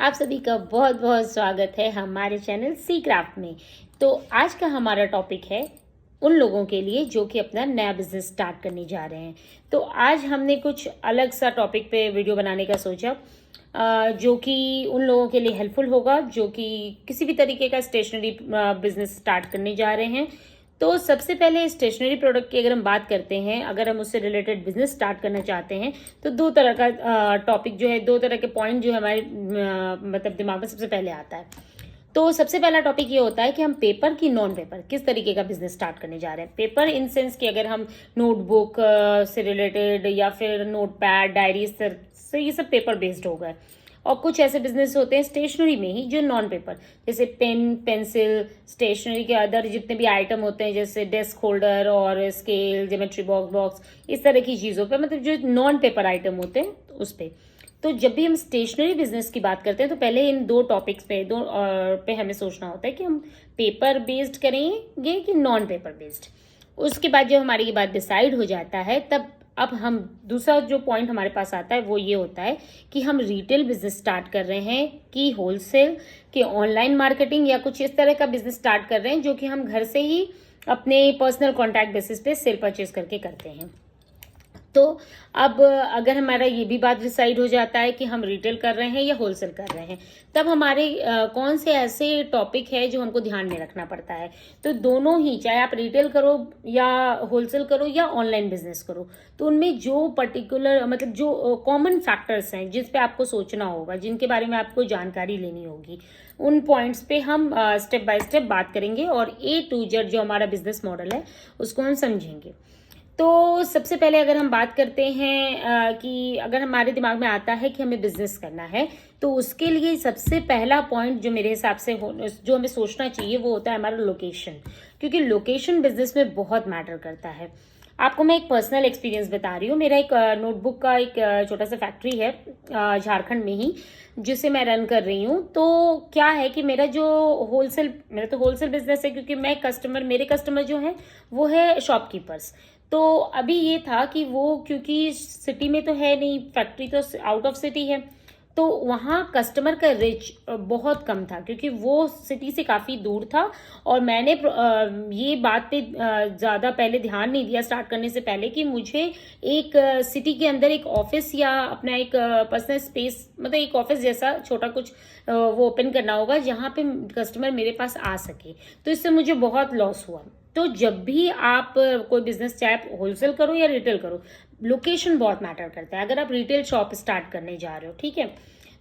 आप सभी का बहुत बहुत स्वागत है हमारे चैनल सी क्राफ्ट में। तो आज का हमारा टॉपिक है उन लोगों के लिए जो कि अपना नया बिजनेस स्टार्ट करने जा रहे हैं। तो आज हमने कुछ अलग सा टॉपिक पे वीडियो बनाने का सोचा, जो कि उन लोगों के लिए हेल्पफुल होगा जो कि किसी भी तरीके का स्टेशनरी बिजनेस स्टार्ट करने जा रहे हैं। तो सबसे पहले स्टेशनरी प्रोडक्ट की अगर हम बात करते हैं, अगर हम उससे रिलेटेड बिजनेस स्टार्ट करना चाहते हैं तो दो तरह का टॉपिक जो है, दो तरह के पॉइंट जो हमारे मतलब दिमाग में सबसे पहले आता है। तो सबसे पहला टॉपिक ये होता है कि हम पेपर की नॉन पेपर किस तरीके का बिजनेस स्टार्ट करने जा रहे हैं। पेपर इन सेंस कि अगर हम नोटबुक से रिलेटेड या फिर नोटपैड, डायरी से ये सब पेपर बेस्ड हो गए। और कुछ ऐसे बिजनेस होते हैं स्टेशनरी में ही जो नॉन पेपर, जैसे पेन, पेंसिल, स्टेशनरी के अदर जितने भी आइटम होते हैं जैसे डेस्क होल्डर और स्केल, ज्योमेट्री बॉक्स, इस तरह की चीज़ों पे, मतलब जो नॉन पेपर आइटम होते हैं उस पे। तो जब भी हम स्टेशनरी बिजनेस की बात करते हैं तो पहले इन दो टॉपिक्स पे पे हमें सोचना होता है कि हम पेपर बेस्ड करेंगे कि नॉन पेपर बेस्ड। उसके बाद जब हमारी ये बात डिसाइड हो जाता है तब अब हम दूसरा जो पॉइंट हमारे पास आता है वो ये होता है कि हम रिटेल बिजनेस स्टार्ट कर रहे हैं कि होलसेल, कि ऑनलाइन मार्केटिंग या कुछ इस तरह का बिजनेस स्टार्ट कर रहे हैं जो कि हम घर से ही अपने पर्सनल कॉन्टैक्ट बेसिस पे सेल परचेज करके करते हैं। तो अब अगर हमारा ये भी बात डिसाइड हो जाता है कि हम रिटेल कर रहे हैं या होलसेल कर रहे हैं, तब हमारे कौन से ऐसे टॉपिक है जो हमको ध्यान में रखना पड़ता है। तो दोनों ही, चाहे आप रिटेल करो या होलसेल करो या ऑनलाइन बिजनेस करो, तो उनमें जो पर्टिकुलर मतलब जो कॉमन फैक्टर्स हैं जिस पे आपको सोचना होगा, जिनके बारे में आपको जानकारी लेनी होगी, उन पॉइंट्स पे हम स्टेप बाय स्टेप बात करेंगे और A to Z जो हमारा बिजनेस मॉडल है उसको हम समझेंगे। तो सबसे पहले अगर हम बात करते हैं कि अगर हमारे दिमाग में आता है कि हमें बिजनेस करना है, तो उसके लिए सबसे पहला पॉइंट जो मेरे हिसाब से जो हमें सोचना चाहिए वो होता है हमारा लोकेशन, क्योंकि लोकेशन बिजनेस में बहुत मैटर करता है। आपको मैं एक पर्सनल एक्सपीरियंस बता रही हूँ। मेरा एक नोटबुक का एक छोटा सा फैक्ट्री है झारखंड में ही, जिसे मैं रन कर रही हूँ। तो क्या है कि मेरा तो होलसेल बिजनेस है, क्योंकि मेरे कस्टमर जो है वो है शॉपकीपर्स। तो अभी ये था कि वो, क्योंकि सिटी में तो है नहीं, फैक्ट्री तो आउट ऑफ सिटी है, तो वहाँ कस्टमर का रिच बहुत कम था क्योंकि वो सिटी से काफ़ी दूर था। और मैंने ये बात पे ज़्यादा पहले ध्यान नहीं दिया स्टार्ट करने से पहले कि मुझे एक सिटी के अंदर एक ऑफिस या अपना एक पर्सनल स्पेस, मतलब एक ऑफिस जैसा छोटा कुछ वो ओपन करना होगा जहाँ पे कस्टमर मेरे पास आ सके। तो इससे मुझे बहुत लॉस हुआ। तो जब भी आप कोई बिजनेस, चाहे होलसेल करो या रिटेल करो, लोकेशन बहुत मैटर करता है। अगर आप रिटेल शॉप स्टार्ट करने जा रहे हो, ठीक है,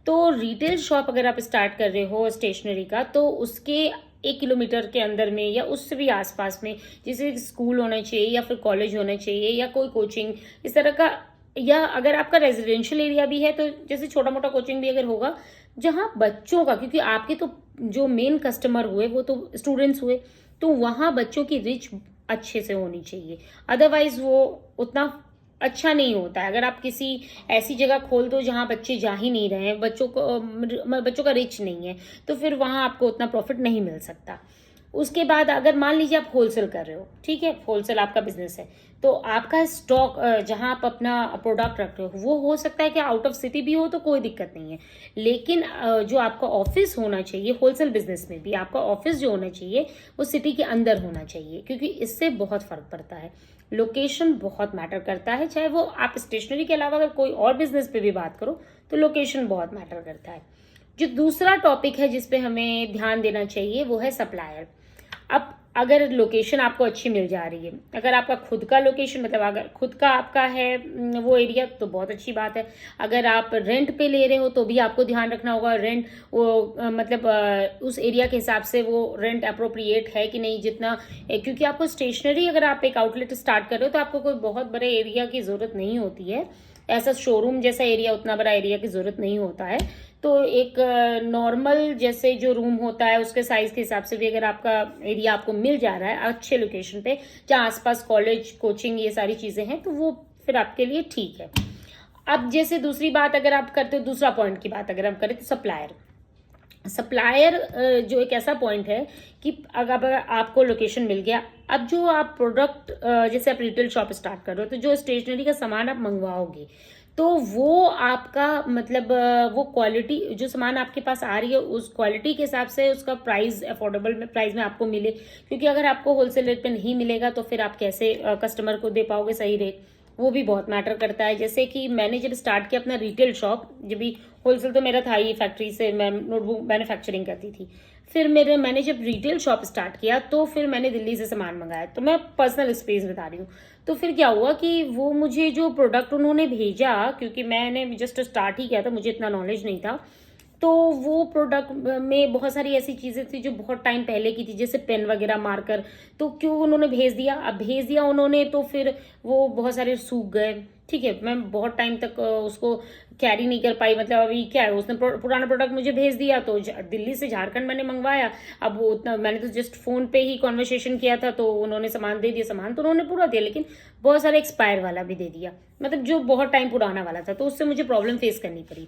तो रिटेल शॉप अगर आप स्टार्ट कर रहे हो स्टेशनरी का, तो उसके 1 किलोमीटर के अंदर में या उससे भी आसपास में जैसे स्कूल होना चाहिए या फिर कॉलेज होना चाहिए या कोई कोचिंग इस तरह का, या अगर आपका रेजिडेंशियल एरिया भी है तो जैसे छोटा मोटा कोचिंग भी अगर होगा जहाँ बच्चों का, क्योंकि आपके तो जो मेन कस्टमर हुए वो तो स्टूडेंट्स हुए, तो वहाँ बच्चों की रिच अच्छे से होनी चाहिए। अदरवाइज वो उतना अच्छा नहीं होता है। अगर आप किसी ऐसी जगह खोल दो जहाँ बच्चे जा ही नहीं रहे हैं, बच्चों का रिच नहीं है, तो फिर वहाँ आपको उतना प्रॉफिट नहीं मिल सकता। उसके बाद अगर मान लीजिए आप होलसेल कर रहे हो, ठीक है, होलसेल आपका बिजनेस है, तो आपका स्टॉक जहां आप अपना प्रोडक्ट रख रहे हो वो हो सकता है कि आउट ऑफ सिटी भी हो तो कोई दिक्कत नहीं है, लेकिन जो आपका ऑफिस होना चाहिए होलसेल बिजनेस में भी, आपका ऑफिस जो होना चाहिए वो सिटी के अंदर होना चाहिए, क्योंकि इससे बहुत फर्क पड़ता है। लोकेशन बहुत मैटर करता है, चाहे वो आप स्टेशनरी के अलावा अगर कोई और बिजनेस पे भी बात करो तो लोकेशन बहुत मैटर करता है। जो दूसरा टॉपिक है जिसपे हमें ध्यान देना चाहिए वो है सप्लायर। अब अगर लोकेशन आपको अच्छी मिल जा रही है, अगर आपका खुद का लोकेशन, मतलब अगर खुद का आपका है वो एरिया, तो बहुत अच्छी बात है। अगर आप रेंट पे ले रहे हो तो भी आपको ध्यान रखना होगा रेंट वो मतलब उस एरिया के हिसाब से वो रेंट अप्रोप्रिएट है कि नहीं, जितना, क्योंकि आपको स्टेशनरी, अगर आप एक आउटलेट स्टार्ट कर रहे हो तो आपको कोई बहुत बड़े एरिया की जरूरत नहीं होती है, ऐसा शोरूम जैसा एरिया, उतना बड़ा एरिया की जरूरत नहीं होता है। तो एक नॉर्मल जैसे जो रूम होता है उसके साइज के हिसाब से भी अगर आपका एरिया आपको मिल जा रहा है अच्छे लोकेशन पे जहाँ आसपास कॉलेज, कोचिंग, ये सारी चीजें हैं, तो वो फिर आपके लिए ठीक है। अब जैसे दूसरी बात अगर आप करते हो, दूसरा पॉइंट की बात अगर हम करें तो सप्लायर जो एक ऐसा पॉइंट है कि अगर आपको लोकेशन मिल गया, अब जो आप प्रोडक्ट, जैसे आप रिटेल शॉप स्टार्ट कर रहे हो तो जो स्टेशनरी का सामान आप मंगवाओगे, तो वो आपका मतलब वो क्वालिटी जो सामान आपके पास आ रही है उस क्वालिटी के हिसाब से उसका प्राइस अफोर्डेबल में प्राइस में आपको मिले, क्योंकि अगर आपको होलसेल रेट पे नहीं मिलेगा तो फिर आप कैसे कस्टमर को दे पाओगे सही रेट, वो भी बहुत मैटर करता है। जैसे कि मैंने जब स्टार्ट किया अपना रिटेल शॉप, जब भी होलसेल तो मेरा था ही, फैक्ट्री से मैं नोटबुक मैन्युफैक्चरिंग करती थी, फिर मैंने जब रिटेल शॉप स्टार्ट किया तो फिर मैंने दिल्ली से सामान मंगाया। तो मैं पर्सनल स्पेस बता रही हूँ। तो फिर क्या हुआ कि वो मुझे जो प्रोडक्ट उन्होंने भेजा, क्योंकि मैंने जस्ट स्टार्ट ही किया था, मुझे इतना नॉलेज नहीं था, तो वो प्रोडक्ट में बहुत सारी ऐसी चीजें थी जो बहुत टाइम पहले की थी, जैसे पेन वगैरह मार्कर। तो क्यों उन्होंने भेज दिया, अब भेज दिया उन्होंने तो फिर वो बहुत सारे सूख गए। ठीक है, मैं बहुत टाइम तक उसको कैरी नहीं कर पाई। मतलब अभी क्या है, उसने पुराना प्रोडक्ट मुझे भेज दिया, तो दिल्ली से झारखंड मैंने मंगवाया। अब वो उतना मैंने तो जस्ट फोन पे ही कॉन्वर्सेशन किया था, तो उन्होंने सामान दे दिया। सामान तो उन्होंने पूरा दिया, लेकिन बहुत सारे एक्सपायर वाला भी दे दिया, मतलब जो बहुत टाइम पुराना वाला था, तो उससे मुझे प्रॉब्लम फेस करनी पड़ी।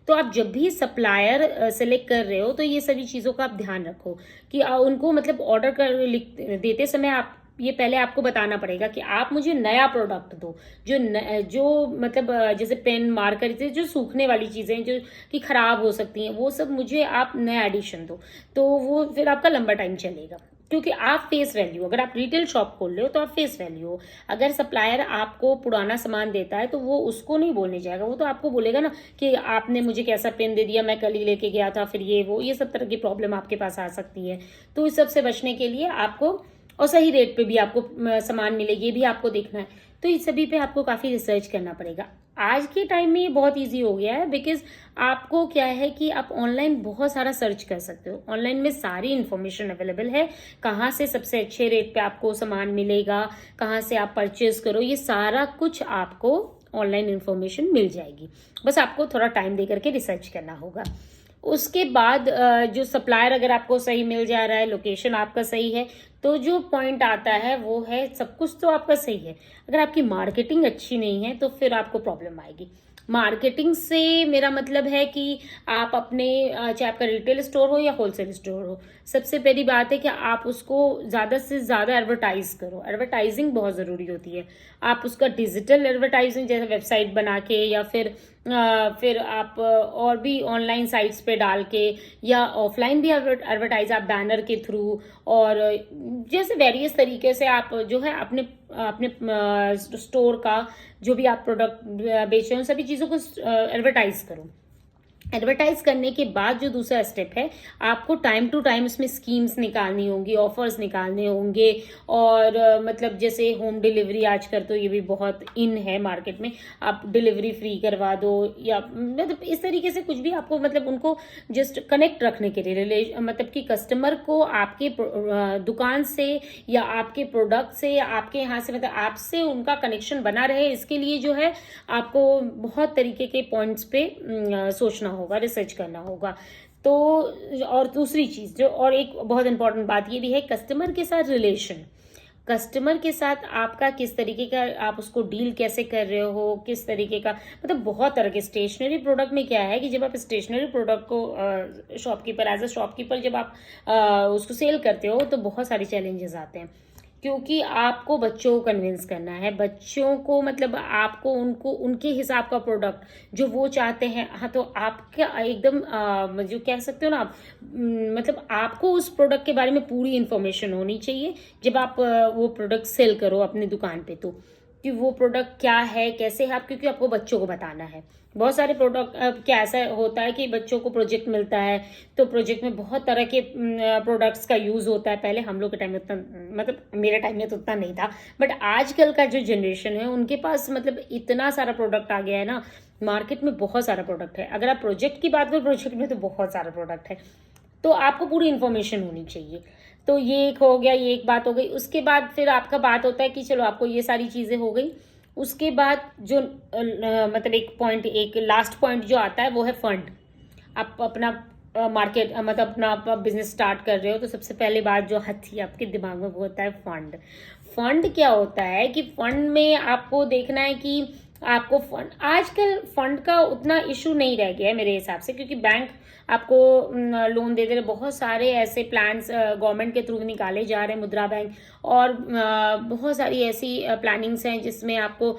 तो आप जब भी सप्लायर सेलेक्ट कर रहे हो तो ये सभी चीज़ों का आप ध्यान रखो कि उनको मतलब ऑर्डर कर देते समय आप ये पहले आपको बताना पड़ेगा कि आप मुझे नया प्रोडक्ट दो, जो मतलब जैसे पेन मार्कर जो सूखने वाली चीज़ें जो कि खराब हो सकती हैं, वो सब मुझे आप नया एडिशन दो। तो वो फिर आपका लंबा टाइम चलेगा, क्योंकि आप फेस वैल्यू, अगर आप रिटेल शॉप खोल रहे हो तो आप फेस वैल्यू हो। अगर सप्लायर आपको पुराना सामान देता है तो वो उसको नहीं बोलने जाएगा, वो तो आपको बोलेगा ना कि आपने मुझे कैसा पेन दे दिया, मैं कल ही लेके गया था, फिर ये सब तरह की प्रॉब्लम आपके पास आ सकती है। तो इस सब से बचने के लिए आपको, और सही रेट पे भी आपको सामान मिले, ये भी आपको देखना है। तो इस सभी पे आपको काफी रिसर्च करना पड़ेगा। आज के टाइम में ये बहुत इजी हो गया है, बिकॉज आपको क्या है कि आप ऑनलाइन बहुत सारा सर्च कर सकते हो। ऑनलाइन में सारी इन्फॉर्मेशन अवेलेबल है, कहाँ से सबसे अच्छे रेट पे आपको सामान मिलेगा, कहाँ से आप परचेज करो, ये सारा कुछ आपको ऑनलाइन इन्फॉर्मेशन मिल जाएगी। बस आपको थोड़ा टाइम दे करके रिसर्च करना होगा। उसके बाद जो सप्लायर अगर आपको सही मिल जा रहा है, लोकेशन आपका सही है, तो जो पॉइंट आता है वो है सब कुछ तो आपका सही है, अगर आपकी मार्केटिंग अच्छी नहीं है तो फिर आपको प्रॉब्लम आएगी। मार्केटिंग से मेरा मतलब है कि आप अपने चाहे आपका रिटेल स्टोर हो या होलसेल स्टोर हो, सबसे पहली बात है कि आप उसको ज़्यादा से ज़्यादा एडवर्टाइज करो। एडवर्टाइजिंग बहुत ज़रूरी होती है। आप उसका डिजिटल एडवर्टाइजिंग जैसे वेबसाइट बना के, या फिर आप और भी ऑनलाइन साइट्स पे डाल के, या ऑफलाइन भी एडवर्टाइज आप बैनर के थ्रू, और जैसे वेरियस तरीके से आप जो है अपने अपने स्टोर का जो भी आप प्रोडक्ट बेच रहे हो सभी चीज़ों को एडवर्टाइज करो। एडवर्टाइज करने के बाद जो दूसरा स्टेप है, आपको टाइम टू टाइम इसमें स्कीम्स निकालनी होंगी, ऑफर्स निकालने होंगे। और मतलब जैसे होम डिलीवरी आजकल तो ये भी बहुत इन है मार्केट में, आप डिलीवरी फ्री करवा दो, या मतलब इस तरीके से कुछ भी आपको मतलब उनको जस्ट कनेक्ट रखने के लिए मतलब कि कस्टमर को आपके दुकान से या आपके प्रोडक्ट से या आपके यहाँ से मतलब आपसे उनका कनेक्शन बना रहे, इसके लिए जो है आपको बहुत तरीके के पॉइंट्स पे सोचना होगा, रिसर्च करना होगा। तो और दूसरी चीज जो, और एक बहुत इंपॉर्टेंट बात ये भी है, कस्टमर के साथ रिलेशन। कस्टमर के साथ आपका किस तरीके का, आप उसको डील कैसे कर रहे हो, किस तरीके का, मतलब बहुत तरह के स्टेशनरी प्रोडक्ट में क्या है कि जब आप स्टेशनरी प्रोडक्ट को शॉपकीपर एज अ शॉपकीपर जब आप उसको सेल करते हो तो बहुत सारे चैलेंजेस आते हैं, क्योंकि आपको बच्चों को कन्विंस करना है। बच्चों को मतलब आपको उनको उनके हिसाब का प्रोडक्ट जो वो चाहते हैं, हाँ, तो आपका एकदम जो कह सकते हो ना आप, मतलब आपको उस प्रोडक्ट के बारे में पूरी इंफॉर्मेशन होनी चाहिए जब आप वो प्रोडक्ट सेल करो अपनी दुकान पे, तो कि वो प्रोडक्ट क्या है, कैसे है, आप क्योंकि आपको बच्चों को बताना है। बहुत सारे प्रोडक्ट क्या ऐसा होता है कि बच्चों को प्रोजेक्ट मिलता है, तो प्रोजेक्ट में बहुत तरह के प्रोडक्ट्स का यूज होता है। पहले हम लोग के टाइम में उतना, मतलब मेरे टाइम में तो उतना नहीं था, बट आजकल का जो जनरेशन है उनके पास मतलब इतना सारा प्रोडक्ट आ गया है ना, मार्केट में बहुत सारा प्रोडक्ट है। अगर आप प्रोजेक्ट की बात करो, प्रोजेक्ट में तो बहुत सारा प्रोडक्ट है, तो आपको पूरी इन्फॉर्मेशन होनी चाहिए। तो ये एक हो गया, ये एक बात हो गई। उसके बाद फिर आपका बात होता है कि चलो आपको ये सारी चीजें हो गई। उसके बाद जो मतलब एक पॉइंट, एक लास्ट पॉइंट जो आता है वो है फंड। आप अपना मार्केट मतलब अपना बिजनेस स्टार्ट कर रहे हो, तो सबसे पहले बात जो आती है आपके दिमाग में वो होता है फंड। फंड क्या होता है कि फंड में आपको देखना है कि आपको फंड, आजकल फंड का उतना इशू नहीं रह गया है मेरे हिसाब से, क्योंकि बैंक आपको लोन दे दे रहे। बहुत सारे ऐसे प्लान्स गवर्नमेंट के थ्रू निकाले जा रहे हैं, मुद्रा बैंक और बहुत सारी ऐसी प्लानिंग्स हैं जिसमें आपको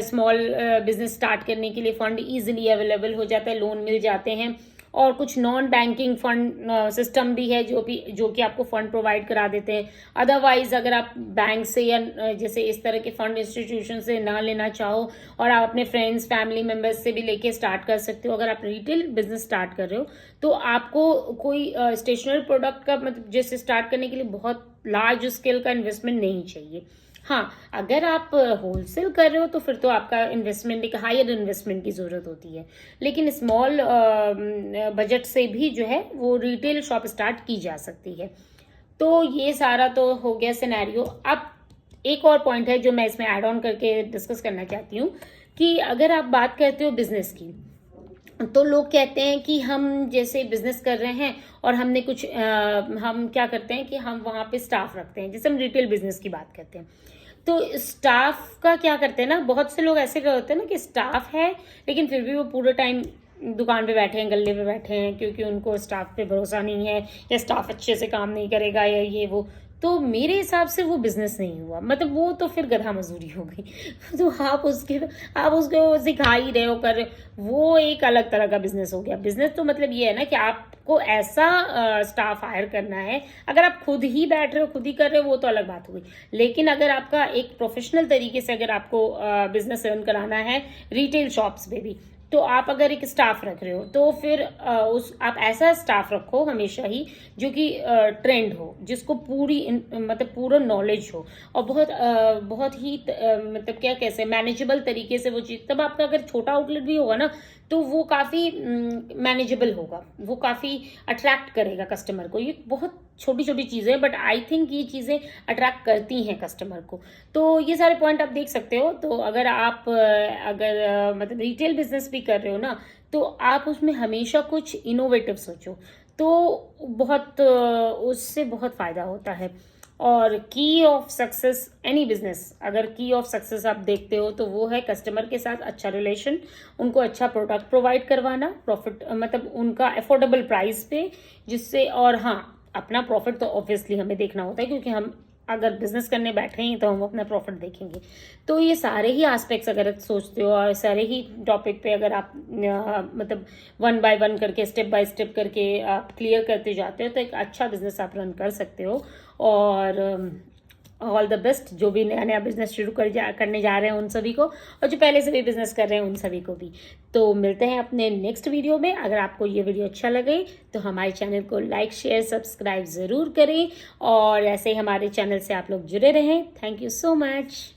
स्मॉल बिजनेस स्टार्ट करने के लिए फंड इजीली अवेलेबल हो जाता है, लोन मिल जाते हैं। और कुछ नॉन बैंकिंग फंड सिस्टम भी है जो कि आपको फंड प्रोवाइड करा देते हैं। अदरवाइज अगर आप बैंक से या जैसे इस तरह के फंड इंस्टीट्यूशन से ना लेना चाहो और आप अपने फ्रेंड्स फैमिली मेंबर्स से भी लेके स्टार्ट कर सकते हो। अगर आप रिटेल बिजनेस स्टार्ट कर रहे हो तो आपको कोई स्टेशनरी प्रोडक्ट का मतलब जैसे स्टार्ट करने के लिए बहुत लार्ज स्केल का इन्वेस्टमेंट नहीं चाहिए। हाँ, अगर आप होलसेल कर रहे हो तो फिर तो आपका इन्वेस्टमेंट, एक हायर इन्वेस्टमेंट की ज़रूरत होती है। लेकिन स्मॉल बजट से भी जो है वो रिटेल शॉप स्टार्ट की जा सकती है। तो ये सारा तो हो गया सिनेरियो। अब एक और पॉइंट है जो मैं इसमें ऐड ऑन करके डिस्कस करना चाहती हूँ कि अगर आप बात करते हो बिजनेस की, तो लोग कहते हैं कि हम जैसे बिजनेस कर रहे हैं और हमने कुछ हम क्या करते हैं कि हम वहाँ पे स्टाफ रखते हैं। जैसे हम रिटेल बिजनेस की बात करते हैं तो स्टाफ का क्या करते हैं ना, बहुत से लोग ऐसे होते हैं ना कि स्टाफ है लेकिन फिर भी वो पूरे टाइम दुकान पे बैठे हैं, गल्ले पे बैठे हैं, क्योंकि उनको स्टाफ पे भरोसा नहीं है या स्टाफ अच्छे से काम नहीं करेगा या ये वो। तो मेरे हिसाब से वो बिजनेस नहीं हुआ, मतलब वो तो फिर गधा मजदूरी हो गई। तो आप उसको सिखा ही रहे हो, कर रहे हो, वो एक अलग तरह का बिजनेस हो गया। बिजनेस तो मतलब ये है ना कि आपको ऐसा स्टाफ हायर करना है। अगर आप खुद ही बैठ रहे हो, खुद ही कर रहे हो, वो तो अलग बात हो गई। लेकिन अगर आपका एक प्रोफेशनल तरीके से अगर आपको बिजनेस रन कराना है रिटेल शॉप्स पे भी, तो आप अगर एक स्टाफ रख रहे हो तो फिर आप ऐसा स्टाफ रखो हमेशा ही जो कि ट्रेंड हो, जिसको मतलब पूरा नॉलेज हो और बहुत ही मतलब क्या कैसे मैनेजेबल तरीके से वो चीज़। तब आपका अगर छोटा आउटलेट भी होगा ना तो वो काफ़ी मैनेजेबल होगा, वो काफ़ी अट्रैक्ट करेगा कस्टमर को। ये बहुत छोटी छोटी चीज़ें, बट आई थिंक ये चीज़ें अट्रैक्ट करती हैं कस्टमर को। तो ये सारे पॉइंट आप देख सकते हो। तो अगर आप मतलब रिटेल बिजनेस भी कर रहे हो ना, तो आप उसमें हमेशा कुछ इनोवेटिव सोचो, तो उससे बहुत फ़ायदा होता है। और की ऑफ सक्सेस एनी बिजनेस, अगर की ऑफ सक्सेस आप देखते हो तो वो है कस्टमर के साथ अच्छा रिलेशन, उनको अच्छा प्रोडक्ट प्रोवाइड करवाना, प्रॉफिट मतलब उनका अफोर्डेबल प्राइस पे, जिससे, और हाँ, अपना प्रॉफिट तो ऑब्वियसली हमें देखना होता है, क्योंकि हम अगर बिजनेस करने बैठे हैं तो हम अपना प्रॉफिट देखेंगे। तो ये सारे ही एस्पेक्ट्स अगर सोचते हो और सारे ही टॉपिक पे अगर आप मतलब वन बाय वन करके, स्टेप बाय स्टेप करके आप क्लियर करते जाते हो तो एक अच्छा बिजनेस आप रन कर सकते हो। और ऑल द बेस्ट जो भी नया नया बिजनेस शुरू करने जा रहे हैं उन सभी को, और जो पहले से भी बिजनेस कर रहे हैं उन सभी को भी। तो मिलते हैं अपने नेक्स्ट वीडियो में। अगर आपको ये वीडियो अच्छा लगे तो हमारे चैनल को लाइक शेयर सब्सक्राइब ज़रूर करें, और ऐसे ही हमारे चैनल से आप लोग जुड़े रहें। Thank you so much.